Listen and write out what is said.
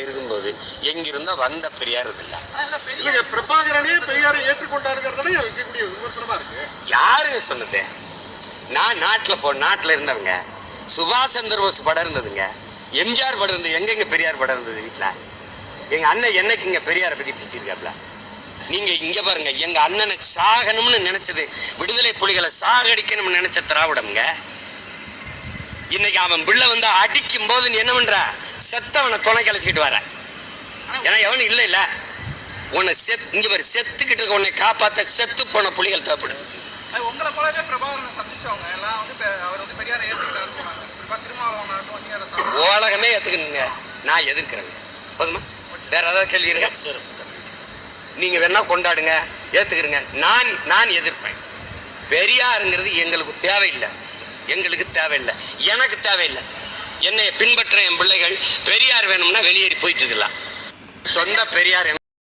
இருக்கும்போது எங்கிருந்தோ வந்த பெரியார் இல்ல. பிரபாகரனே பெரியாரை ஏற்றுக்கொண்டாருங்கிறதுல இருக்கக்கூடிய விமர்சனமா இருக்கு. யாரு சொன்னது? நான் நாட்டுல இருந்தவங்க. சுபாஷ் சந்திர போஸ் படம் இருந்ததுங்க, எம்ஜிஆர் படம் இருந்தது. எங்கெங்க பெரியார் படம் இருந்தது வீட்டுல? எங்க அண்ணன் என்னைக்கு இங்க பெரியாரை பத்தி பேசியிருக்காப்ல? நீங்க இங்க பாருங்க, எங்க அண்ணனை சாகணும்னு நினைச்சது, விடுதலை புலிகளை சாகடிக்கணும்னு நினைச்ச திராவிடம்ங்க. இன்னைக்கு அவன் பிள்ளை வந்து அடிக்கும் போது நீ என்ன பண்ற? செத்தவனை துணை கழிச்சுக்கிட்டு வர. ஏன்னா எவனும் இல்லை இல்ல, உன்னை இங்க பாரு, செத்துக்கிட்டு இருக்க உன்னை காப்பாத்த செத்து போன புலிகள் தேவைப்படும். உங்களை போலவே பிரபாகரனை சந்திச்சவங்க எல்லாம் வந்து அவர் வந்து பெரியாரை ஏற்றுக்கிட்டாரு. உலகமே ஏத்துக்கணுங்க, நான் எதிர்க்கிறேங்க. போதுமா? வேற ஏதாவது கேள்வி இருக்க? நீங்க வேணா கொண்டாடுங்க, ஏத்துக்கிறீங்க. நான் எதிர்ப்பேன். பெரியாருங்கிறது எங்களுக்கு தேவையில்லை, எனக்கு தேவையில்லை. என்னை பின்பற்ற என் பிள்ளைகள் பெரியார் வேணும்னா வெளியேறி போயிட்டு இருக்கலாம். சொந்த பெரியார்